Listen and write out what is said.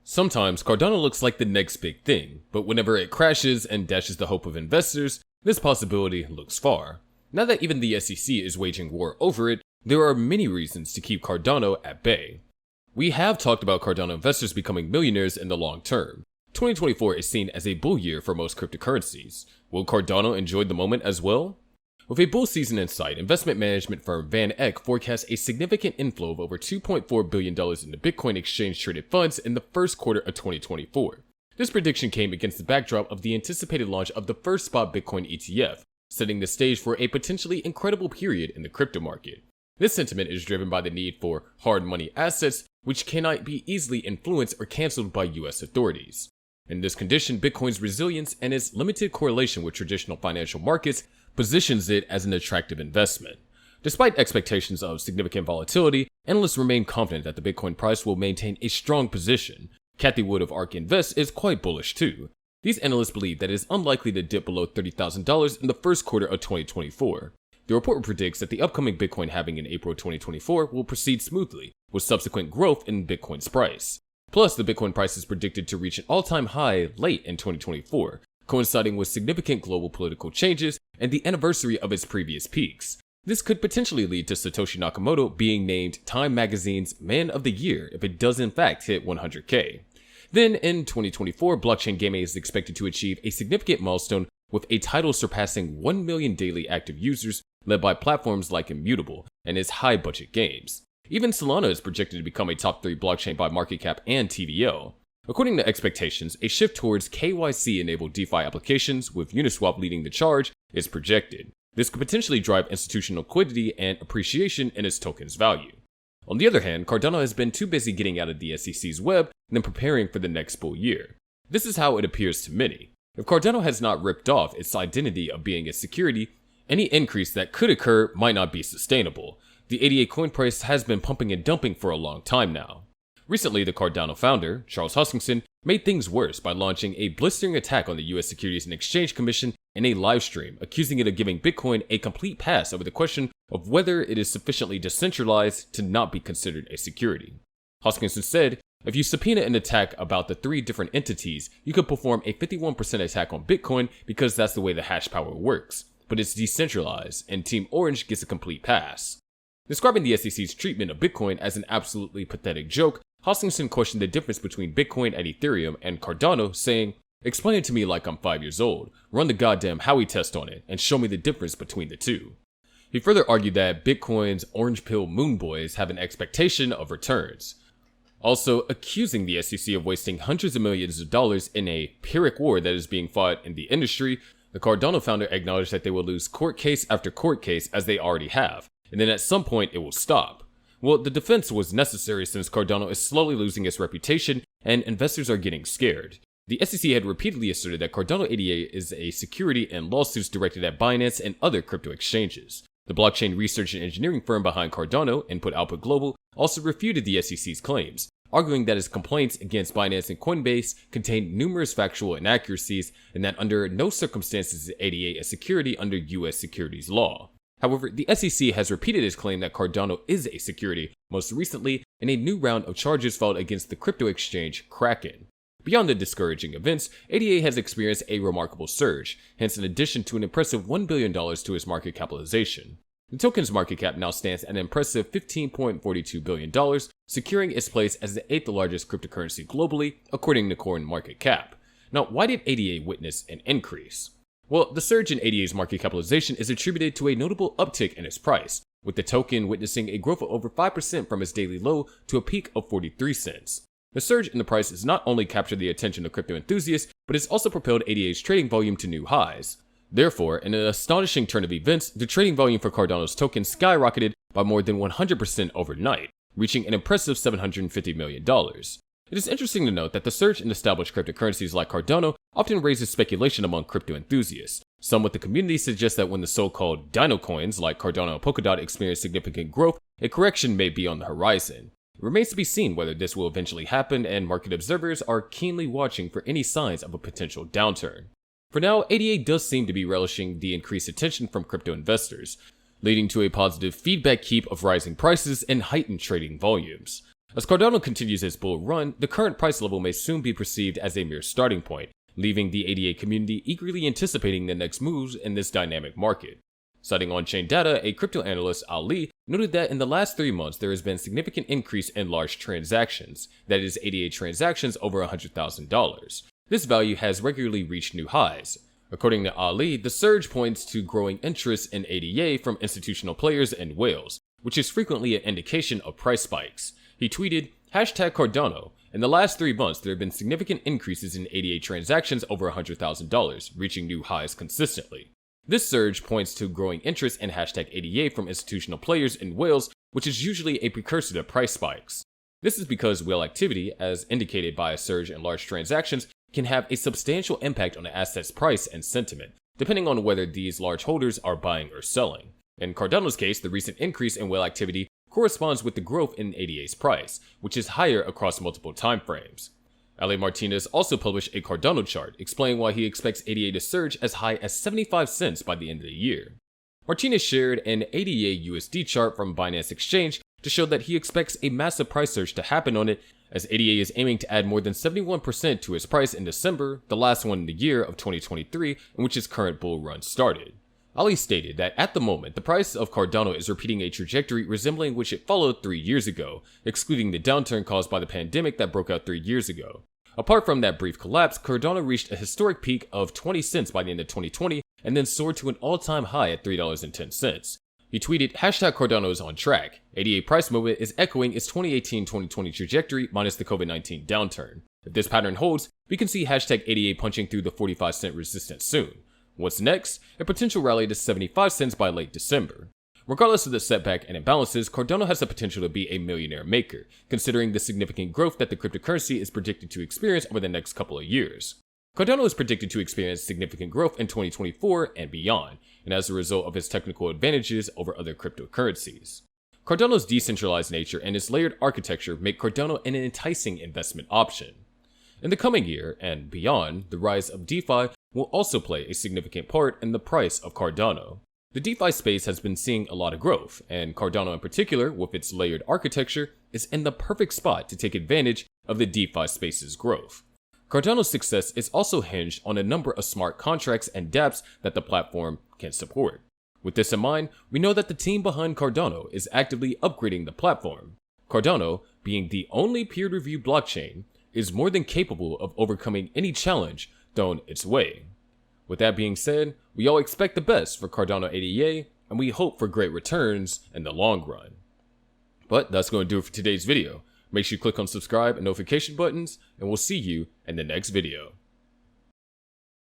Sometimes Cardano looks like the next big thing, but whenever it crashes and dashes the hope of investors, this possibility looks far. Now that even the SEC is waging war over it, there are many reasons to keep Cardano at bay. We have talked about Cardano investors becoming millionaires in the long term. 2024 is seen as a bull year for most cryptocurrencies. Will Cardano enjoy the moment as well? With a bull season in sight, investment management firm Van Eck forecasts a significant inflow of over $2.4 billion into Bitcoin exchange-traded funds in the first quarter of 2024. This prediction came against the backdrop of the anticipated launch of the first spot Bitcoin ETF, setting the stage for a potentially incredible period in the crypto market. This sentiment is driven by the need for hard money assets, which cannot be easily influenced or canceled by US authorities. In this condition, Bitcoin's resilience and its limited correlation with traditional financial markets positions it as an attractive investment. Despite expectations of significant volatility, analysts remain confident that the Bitcoin price will maintain a strong position. Kathy Wood of ARK Invest is quite bullish too. These analysts believe that it is unlikely to dip below $30,000 in the first quarter of 2024. The report predicts that the upcoming Bitcoin halving in April 2024 will proceed smoothly, with subsequent growth in Bitcoin's price. Plus, the Bitcoin price is predicted to reach an all-time high late in 2024, coinciding with significant global political changes and the anniversary of its previous peaks. This could potentially lead to Satoshi Nakamoto being named Time Magazine's Man of the Year if it does in fact hit 100K. Then, in 2024, blockchain gaming is expected to achieve a significant milestone with a title surpassing 1 million daily active users led by platforms like Immutable and its high-budget games. Even Solana is projected to become a top 3 blockchain by market cap and TVL. According to expectations, a shift towards KYC-enabled DeFi applications, with Uniswap leading the charge, is projected. This could potentially drive institutional liquidity and appreciation in its token's value. On the other hand, Cardano has been too busy getting out of the SEC's web than preparing for the next bull year. This is how it appears to many. If Cardano has not ripped off its identity of being a security, any increase that could occur might not be sustainable. The ADA coin price has been pumping and dumping for a long time now. Recently, the Cardano founder, Charles Hoskinson, made things worse by launching a blistering attack on the US Securities and Exchange Commission in a live stream, accusing it of giving Bitcoin a complete pass over the question of whether it is sufficiently decentralized to not be considered a security. Hoskinson said, "If you subpoena an attack about the 3 different entities, you could perform a 51% attack on Bitcoin because that's the way the hash power works. But it's decentralized, and Team Orange gets a complete pass." Describing the SEC's treatment of Bitcoin as an absolutely pathetic joke, Hoskinson questioned the difference between Bitcoin and Ethereum and Cardano, saying, "Explain it to me like I'm 5 years old, run the goddamn Howey test on it, and show me the difference between the two." He further argued that Bitcoin's orange pill moon boys have an expectation of returns, also accusing the SEC of wasting hundreds of millions of dollars in a Pyrrhic war that is being fought in the industry. The Cardano founder acknowledged that they will lose court case after court case, as they already have, and then at some point it will stop. Well, the defense was necessary since Cardano is slowly losing its reputation and investors are getting scared. The SEC had repeatedly asserted that Cardano ADA is a security in lawsuits directed at Binance and other crypto exchanges. The blockchain research and engineering firm behind Cardano, Input Output Global, also refuted the SEC's claims, arguing that its complaints against Binance and Coinbase contained numerous factual inaccuracies and that under no circumstances is ADA a security under US securities law. However, the SEC has repeated its claim that Cardano is a security, most recently in a new round of charges filed against the crypto exchange Kraken. Beyond the discouraging events, ADA has experienced a remarkable surge, hence in addition to an impressive $1 billion to its market capitalization. The token's market cap now stands at an impressive $15.42 billion, securing its place as the 8th largest cryptocurrency globally, according to CoinMarketCap. Now, why did ADA witness an increase? Well, the surge in ADA's market capitalization is attributed to a notable uptick in its price, with the token witnessing a growth of over 5% from its daily low to a peak of 43 cents. The surge in the price has not only captured the attention of crypto enthusiasts, but it's also propelled ADA's trading volume to new highs. Therefore, in an astonishing turn of events, the trading volume for Cardano's token skyrocketed by more than 100% overnight, reaching an impressive $750 million. It is interesting to note that the surge in established cryptocurrencies like Cardano often raises speculation among crypto enthusiasts. Some with the community suggest that when the so-called dino coins like Cardano and Polkadot experience significant growth, a correction may be on the horizon. It remains to be seen whether this will eventually happen, and market observers are keenly watching for any signs of a potential downturn. For now, ADA does seem to be relishing the increased attention from crypto investors, leading to a positive feedback keep of rising prices and heightened trading volumes. As Cardano continues its bull run, the current price level may soon be perceived as a mere starting point, leaving the ADA community eagerly anticipating the next moves in this dynamic market. Citing on-chain data, a crypto analyst, Ali, noted that in the last 3 months there has been a significant increase in large transactions, that is ADA transactions over $100,000. This value has regularly reached new highs. According to Ali, the surge points to growing interest in ADA from institutional players and whales, which is frequently an indication of price spikes. He tweeted, #Cardano. In the last 3 months, there have been significant increases in ADA transactions over $100,000, reaching new highs consistently. This surge points to growing interest in #ADA from institutional players and whales, which is usually a precursor to price spikes. This is because whale activity, as indicated by a surge in large transactions, can have a substantial impact on an asset's price and sentiment, depending on whether these large holders are buying or selling. In Cardano's case, the recent increase in whale activity corresponds with the growth in ADA's price, which is higher across multiple timeframes. Ale Martinez also published a Cardano chart explaining why he expects ADA to surge as high as 75 cents by the end of the year. Martinez shared an ADA USD chart from Binance Exchange to show that he expects a massive price surge to happen on it, as ADA is aiming to add more than 71% to its price in December, the last one in the year of 2023 in which its current bull run started. Ali stated that at the moment, the price of Cardano is repeating a trajectory resembling which it followed 3 years ago, excluding the downturn caused by the pandemic that broke out 3 years ago. Apart from that brief collapse, Cardano reached a historic peak of 20 cents by the end of 2020 and then soared to an all-time high at $3.10. He tweeted, #Cardano is on track. ADA price movement is echoing its 2018-2020 trajectory minus the COVID-19 downturn. If this pattern holds, we can see #ADA punching through the 45-cent resistance soon. What's next? A potential rally to 75 cents by late December. Regardless of the setback and imbalances, Cardano has the potential to be a millionaire maker, considering the significant growth that the cryptocurrency is predicted to experience over the next couple of years. Cardano is predicted to experience significant growth in 2024 and beyond, and as a result of its technical advantages over other cryptocurrencies. Cardano's decentralized nature and its layered architecture make Cardano an enticing investment option. In the coming year and beyond, the rise of DeFi will also play a significant part in the price of Cardano. The DeFi space has been seeing a lot of growth, and Cardano in particular, with its layered architecture, is in the perfect spot to take advantage of the DeFi space's growth. Cardano's success is also hinged on a number of smart contracts and dApps that the platform can support. With this in mind, we know that the team behind Cardano is actively upgrading the platform. Cardano, being the only peer-reviewed blockchain, is more than capable of overcoming any challenge thrown its way. With that being said, we all expect the best for Cardano ADA, and we hope for great returns in the long run. But that's going to do it for today's video. Make sure you click on subscribe and notification buttons, and we'll see you in the next video.